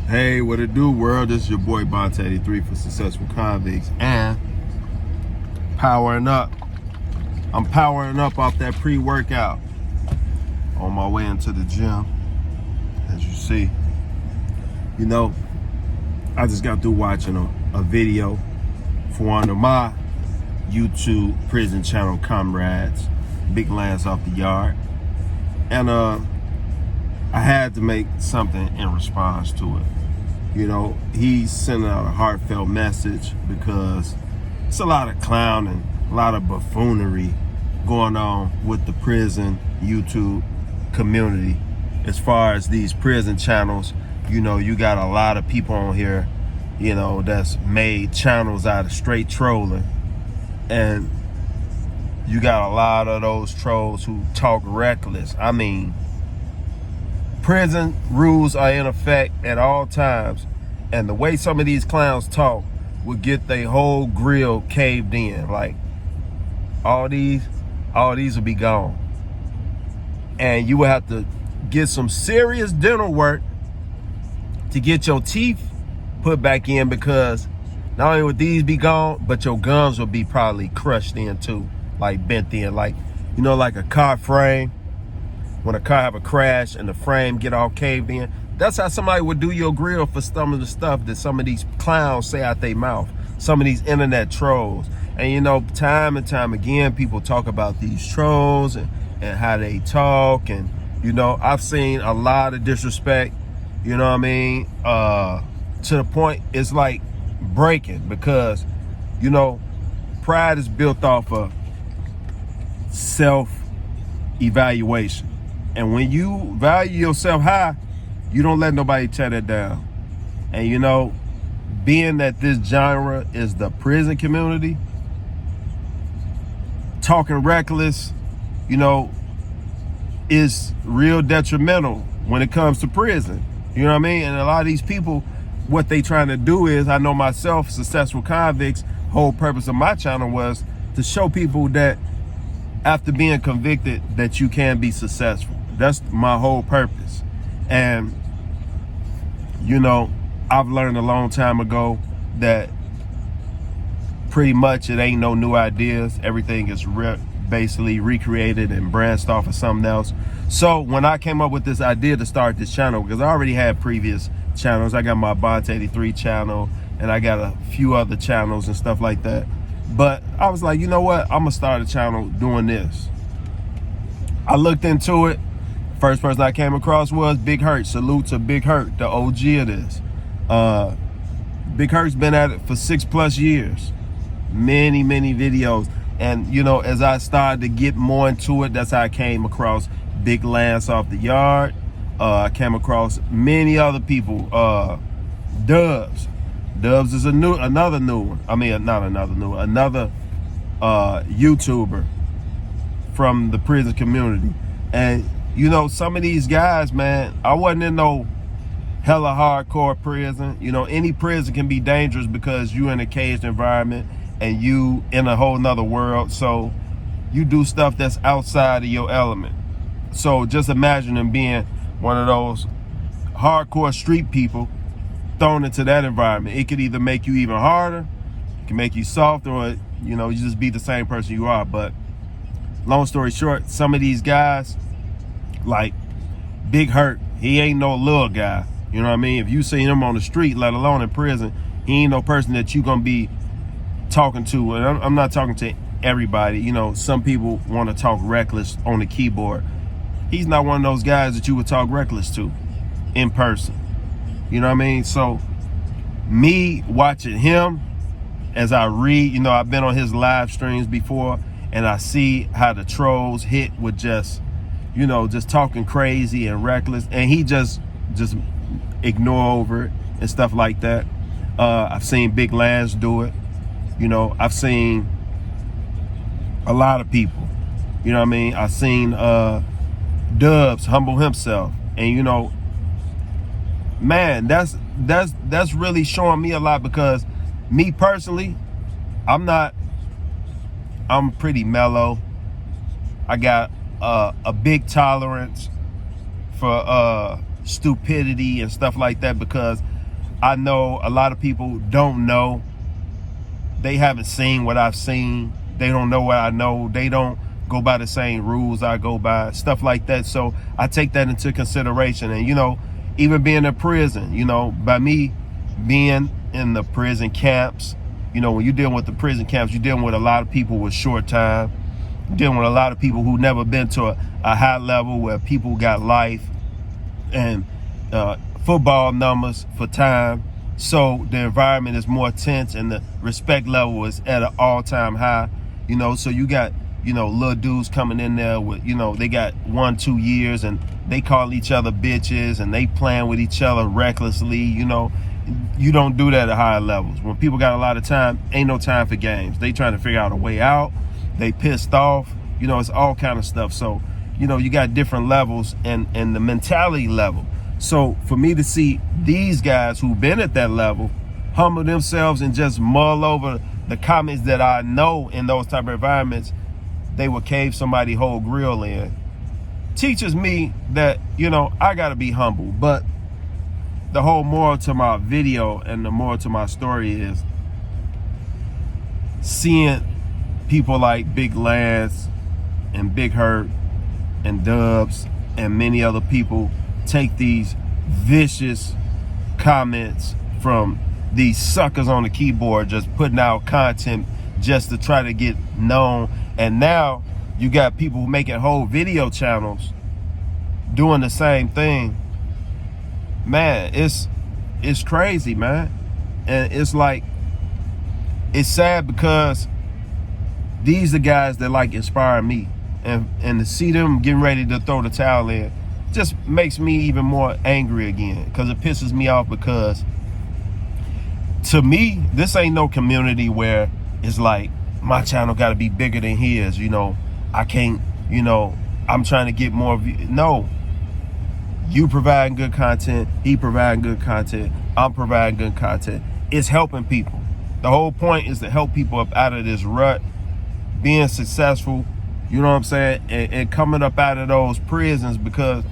Hey, what it do, world? This is your boy Bonta83 for Successful Convicts and powering up. I'm powering up off that pre-workout on my way into the gym. As you see, you know, I just got through watching a video for one of my YouTube prison channel comrades, Big Lance off the yard, and I had to make something in response to it. You know, he's sending out a heartfelt message because it's a lot of clowning, a lot of buffoonery going on with the prison YouTube community. As far as these prison channels, you know, you got a lot of people on here, you know, that's made channels out of straight trolling. And you got a lot of those trolls who talk reckless. I mean, prison rules are in effect at all times, and the way some of these clowns talk would get their whole grill caved in. Like, all these will be gone. And you will have to get some serious dental work to get your teeth put back in, because not only would these be gone, but your gums will be probably crushed in too, like bent in, like, you know, like a car frame. When a car have a crash and the frame get all caved in, that's how somebody would do your grill for some of the stuff that some of these clowns say out their mouth, some of these internet trolls. And you know, time and time again, people talk about these trolls and how they talk. And you know, I've seen a lot of disrespect, you know what I mean, to the point it's like breaking, because, you know, pride is built off of self-evaluation. And when you value yourself high, you don't let nobody tear that down. And you know, being that this genre is the prison community, talking reckless, you know, is real detrimental when it comes to prison. You know what I mean? And a lot of these people, what they trying to do is, I know myself, Successful Convicts, whole purpose of my channel was to show people that after being convicted, that you can be successful. That's my whole purpose. And, you know, I've learned a long time ago that pretty much it ain't no new ideas. Everything is basically recreated and branched off of something else. So when I came up with this idea to start this channel, because I already had previous channels, I got my Bonta83 channel and I got a few other channels and stuff like that. But I was like, you know what? I'm gonna start a channel doing this. I looked into it. First person I came across was Big Hurt. Salute to Big Hurt, the OG of this. Big Hurt's been at it for 6+ years. Many videos. And you know, as I started to get more into it, that's how I came across Big Lance off the yard. I came across many other people. Dubs is another new one. I mean, not another new one, another YouTuber from the prison community. And you know, some of these guys, man, I wasn't in no hella hardcore prison. You know, any prison can be dangerous because you in a caged environment and you in a whole nother world. So you do stuff that's outside of your element. So just imagine them being one of those hardcore street people thrown into that environment. It could either make you even harder, it can make you softer, or, you know, you just be the same person you are. But long story short, some of these guys, like Big Hurt, he ain't no little guy. You know what I mean? If you see him on the street, let alone in prison, he ain't no person that you gonna be talking to. And I'm not talking to everybody. You know, some people want to talk reckless on the keyboard. He's not one of those guys that you would talk reckless to in person. You know what I mean? So me watching him, as I read, you know, I've been on his live streams before, and I see how the trolls hit with just, you know, just talking crazy and reckless, and he just ignore over it and stuff like that. I've seen Big Lance do it. You know, I've seen a lot of people. You know what I mean? I've seen Dubs humble himself, and you know, man, that's really showing me a lot, because me personally, I'm pretty mellow. I got a big tolerance for stupidity and stuff like that, because I know a lot of people don't know. They haven't seen what I've seen. They don't know what I know. They don't go by the same rules I go by, stuff like that. So I take that into consideration. And, even being in prison, by me being in the prison camps, when you're dealing with the prison camps, you're dealing with a lot of people with short time. You're dealing with a lot of people who never been to a high level where people got life and football numbers for time. So the environment is more tense and the respect level is at an all-time high. So you got, little dudes coming in there with, they got 1-2 years and they call each other bitches and they playing with each other recklessly. You don't do that at higher levels. When people got a lot of time, ain't no time for games. They trying to figure out a way out. They pissed off. It's all kind of stuff. So, you got different levels and the mentality level. So for me to see these guys who've been at that level humble themselves and just mull over the comments that I know in those type of environments, they would cave somebody whole grill in, teaches me that, I got to be humble. But the whole moral to my video and the moral to my story is seeing people like Big Lance and Big Hurt and Dubs and many other people take these vicious comments from these suckers on the keyboard just putting out content just to try to get known. And now you got people making whole video channels doing the same thing. Man, it's crazy, man. And it's like, it's sad because these are guys that like inspire me, and to see them getting ready to throw the towel in just makes me even more angry again, because it pisses me off. Because to me, this ain't no community where it's like my channel got to be bigger than his. I can't, I'm trying to get more views. No, you providing good content, he providing good content, I'm providing good content. It's helping people. The whole point is to help people up out of this rut, being successful, you know what I'm saying, and coming up out of those prisons, because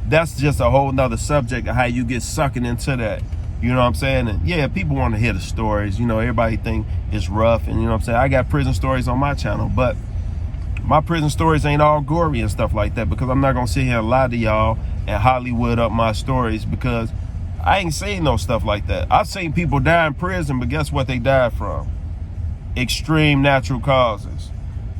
that's just a whole nother subject of how you get sucking into that. You know what I'm saying? And yeah, people want to hear the stories. Everybody think it's rough, and you know what I'm saying? I got prison stories on my channel, but my prison stories ain't all gory and stuff like that, because I'm not going to sit here and lie to y'all and Hollywood up my stories, because I ain't seen no stuff like that. I've seen people die in prison, but guess what they died from? Extreme natural causes.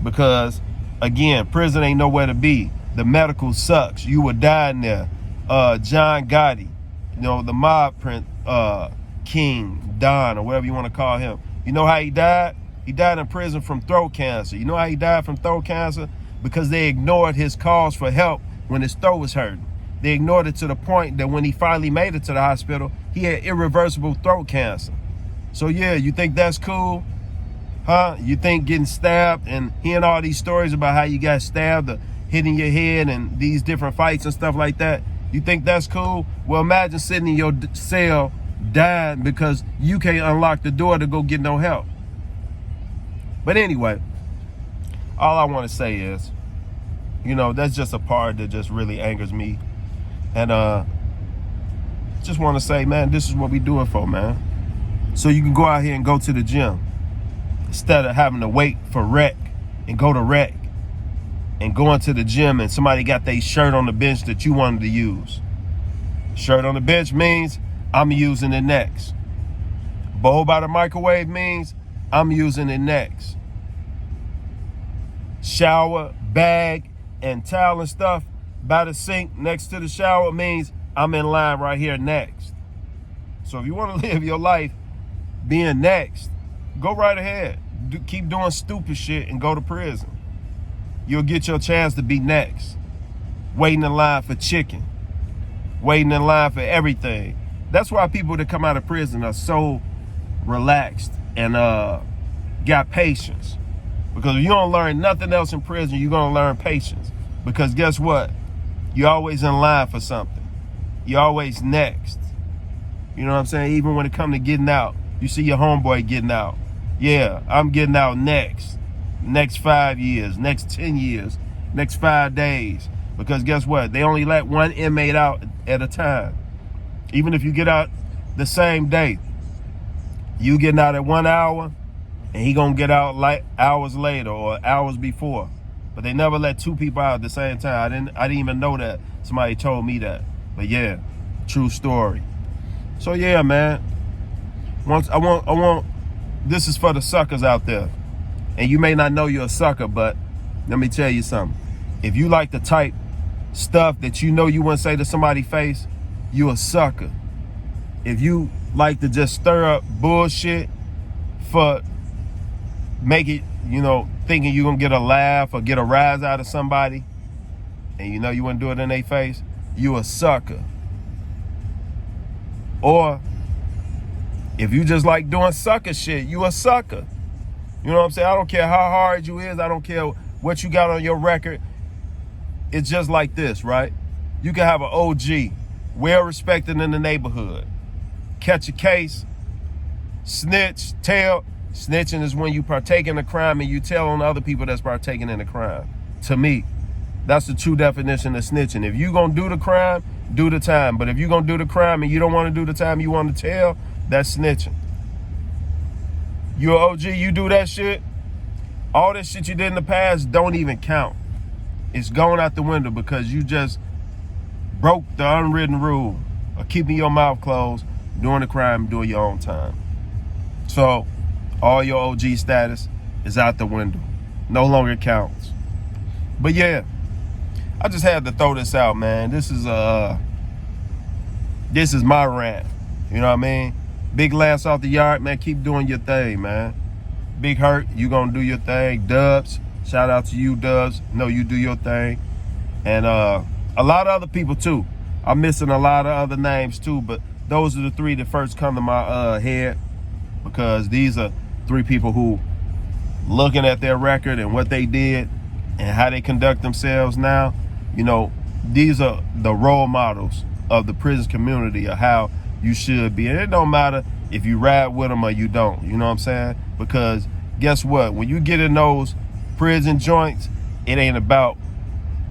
Because, again, prison ain't nowhere to be. The medical sucks. You would die in there. John Gotti, the mob king, Don, or whatever you want to call him. You know how he died? He died in prison from throat cancer. You know how he died from throat cancer? Because they ignored his calls for help when his throat was hurting. They ignored it to the point that when he finally made it to the hospital, he had irreversible throat cancer. So yeah, you think that's cool? Huh? You think getting stabbed and hearing all these stories about how you got stabbed or hitting your head and these different fights and stuff like that, you think that's cool? Well, imagine sitting in your cell dying because you can't unlock the door to go get no help. But anyway, all I want to say is, that's just a part that just really angers me. And just want to say, man, this is what we do it for, man. So you can go out here and go to the gym instead of having to wait for rec and go to rec and going to the gym and somebody got their shirt on the bench that you wanted to use. Shirt on the bench means I'm using it next. Bowl by the microwave means I'm using it next. Shower, bag, and towel and stuff by the sink next to the shower means I'm in line right here next. So if you want to live your life being next, go right ahead. Keep doing stupid shit and go to prison. You'll get your chance to be next. Waiting in line for chicken. Waiting in line for everything. That's why people that come out of prison are so relaxed and got patience. Because if you don't learn nothing else in prison, you're going to learn patience. Because guess what? You're always in line for something. You're always next. You know what I'm saying? Even when it comes to getting out, you see your homeboy getting out. Yeah, I'm getting out next. Next 5 years, next 10 years, next 5 days. Because guess what? They only let one inmate out at a time. Even if you get out the same day. You getting out at 1 hour, and he gonna get out like hours later or hours before. But they never let two people out at the same time. I didn't even know that. Somebody told me that. But yeah, true story. So yeah, man. I want. This is for the suckers out there, and you may not know you're a sucker, but let me tell you something. If you like to type stuff that you know you wouldn't say to somebody's face, you a sucker. If you like to just stir up bullshit for make it, thinking you're gonna get a laugh or get a rise out of somebody, and you know you wouldn't do it in their face, you a sucker. Or if you just like doing sucker shit, you a sucker. You know what I'm saying? I don't care how hard you is. I don't care what you got on your record. It's just like this, right? You can have an OG, well respected in the neighborhood. Catch a case, snitch, tell. Snitching is when you partake in a crime and you tell on other people that's partaking in the crime. To me, that's the true definition of snitching. If you gonna do the crime, do the time. But if you gonna do the crime and you don't want to do the time, you want to tell, that's snitching. You an OG, you do that shit, all this shit you did in the past don't even count. It's going out the window because you just broke the unwritten rule of keeping your mouth closed, doing the crime, doing your own time. So all your OG status is out the window. No longer counts. But yeah, I just had to throw this out, man. This is my rant. You know what I mean? Big Lance off the yard, man. Keep doing your thing, man. Big Hurt, you gonna do your thing. Dubs, shout out to you, Dubs. No, you do your thing. And a lot of other people too. I'm missing a lot of other names too, but those are the three that first come to my head, because these are three people who, looking at their record and what they did and how they conduct themselves now, these are the role models of the prison community of how you should be. And it don't matter if you ride with them or you don't, you know what I'm saying? Because guess what? When you get in those prison joints, it ain't about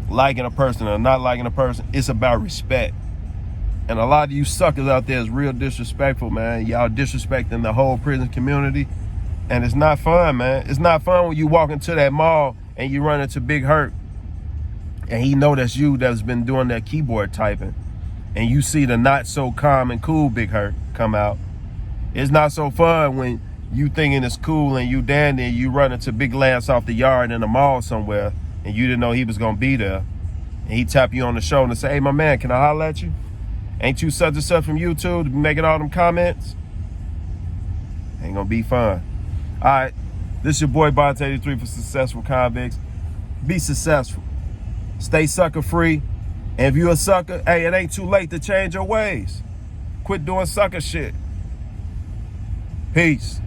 liking a person or not liking a person. It's about respect. And a lot of you suckers out there is real disrespectful, man. Y'all disrespecting the whole prison community. And it's not fun, man. It's not fun when you walk into that mall and you run into Big Hurt and he know that's you that's been doing that keyboard typing, and you see the not so calm and cool Big Hurt come out. It's not so fun when you thinking it's cool and you dandy and you run into Big Lance off the yard in the mall somewhere and you didn't know he was gonna be there, and he tap you on the shoulder and say, "Hey, my man, can I holler at you? Ain't you such and such from YouTube to be making all them comments?" Ain't gonna be fun. All right, this is your boy Bot83 for Successful Convicts. Be successful. Stay sucker free. And if you a sucker, hey, it ain't too late to change your ways. Quit doing sucker shit. Peace.